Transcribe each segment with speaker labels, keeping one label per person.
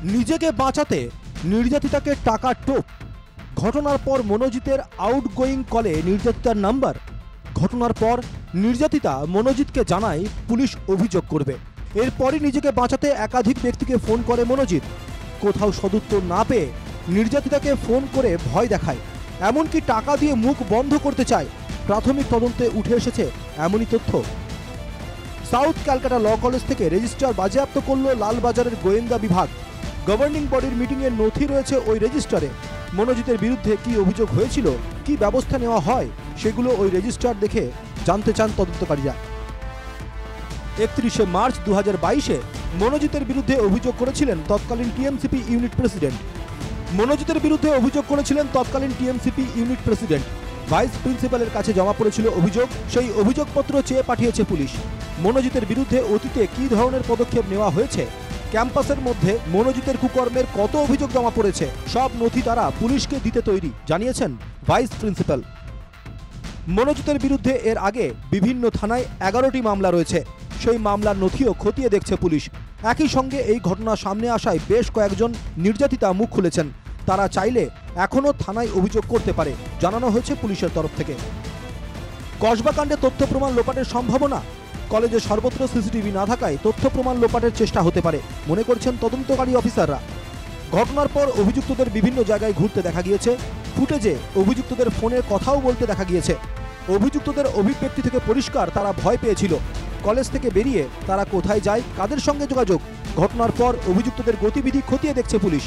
Speaker 1: নিজেকে বাঁচাতে নির্যাতিতাকে টাকা টোপ। ঘটনার পর মনোজিতের আউটগোয়িং কলে নির্যাতিতার নাম্বার। ঘটনার পর নির্যাতিতা মনোজিৎকে জানায় পুলিশ অভিযোগ করবে। এরপরই নিজেকে বাঁচাতে একাধিক ব্যক্তিকে ফোন করে মনোজিৎ। কোথাও সদুত্তর না পেয়ে নির্যাতিতাকে ফোন করে ভয় দেখায়, এমনকি টাকা দিয়ে মুখ বন্ধ করতে চায়। প্রাথমিক তদন্তে উঠে এসেছে এমনই তথ্য। সাউথ ক্যালকাটা ল কলেজ থেকে রেজিস্টার বাজেয়াপ্ত করল লালবাজারের গোয়েন্দা বিভাগ। গভর্নিং বডির মিটিংয়ের নথি রয়েছে ওই রেজিস্টারে। মনোজিতের বিরুদ্ধে কি অভিযোগ হয়েছিল, কি ব্যবস্থা নেওয়া হয়, সেগুলো ওই রেজিস্টার দেখে জানতে চান তদন্তকারীরা। 31শে মার্চ 2022-এ মনোজিতের বিরুদ্ধে অভিযোগ করেছিলেন তৎকালীন টিএমসিপি ইউনিট প্রেসিডেন্ট। ভাইস প্রিন্সিপালের কাছে জমা পড়েছিল অভিযোগ। সেই অভিযোগপত্র চেয়ে পাঠিয়েছে পুলিশ। মনোজিতের বিরুদ্ধে অতীতে কী ধরনের পদক্ষেপ নেওয়া হয়েছে, ক্যাম্পাসের মধ্যে মনোজিতের কুকর্মের কত অভিযোগ জমা পড়েছে, সব নথি তারা পুলিশকে দিতে তৈরি, জানিয়েছেন ভাইস প্রিন্সিপাল। মনোজিতের বিরুদ্ধে এর আগে বিভিন্ন থানায় 11টি মামলা রয়েছে। সেই মামলার নথিও খতিয়ে দেখছে পুলিশ। একই সঙ্গে এই ঘটনা সামনে আসায় বেশ কয়েকজন নির্যাতিতা মুখ খুলেছেন। তারা চাইলে এখনও থানায় অভিযোগ করতে পারে, জানানো হয়েছে পুলিশের তরফ থেকে। কসবাকাণ্ডে তথ্য প্রমাণ লোপাটের সম্ভাবনা। কলেজে সর্বত্র সিসিটিভি না থাকায় তথ্য প্রমাণ লোপাটের চেষ্টা হতে পারে, মনে করছেন তদন্তকারী অফিসাররা। ঘটনার পর অভিযুক্তদের বিভিন্ন জায়গায় ঘুরতে দেখা গিয়েছে। ফুটেজে অভিযুক্তদের ফোনের কথাও বলতে দেখা গিয়েছে। অভিযুক্তদের অভিব্যক্তি থেকে পরিষ্কার তারা ভয় পেয়েছিল। কলেজ থেকে বেরিয়ে তারা কোথায় যায়, কাদের সঙ্গে যোগাযোগ, ঘটনার পর অভিযুক্তদের গতিবিধি খতিয়ে দেখছে পুলিশ।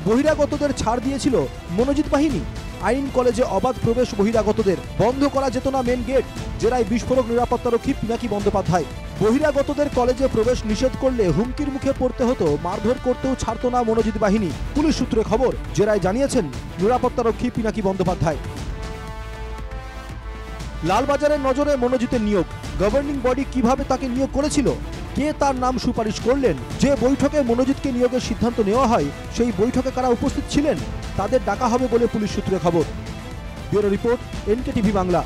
Speaker 1: বহিরাগতদের ছাড় দিয়েছিল মনোজিৎ বাহিনী। আইন কলেজে অবাধ প্রবেশ বহিরাগতদের, বন্ধ করা যেত না মেন গেট, জেরায় বিস্ফোরক নিরাপত্তারক্ষী পিনাকি বন্দ্যোপাধ্যায়। বহিরাগতদের কলেজে প্রবেশ নিষেধ করলে হুমকির মুখে পড়তে হতো, মারধর করতেও ছাড়ত না মনোজিৎ বাহিনী। পুলিশ সূত্রে খবর, জেরায় জানিয়েছেন নিরাপত্তারক্ষী পিনাকি বন্দ্যোপাধ্যায়। লালবাজারের নজরে মনোজিতের নিয়োগ। গভর্নিং বডি কিভাবে তাকে নিয়োগ করেছিল, কে তার নাম সুপারিশ করলেন, যে বৈঠকে মনোজিৎকে নিয়োগের সিদ্ধান্ত নেওয়া হয় সেই বৈঠকে কারা উপস্থিত ছিলেন, তাদের ডাকা হবে বলে পুলিশ সূত্রে খবর। Bureau report, NK TV Bangla.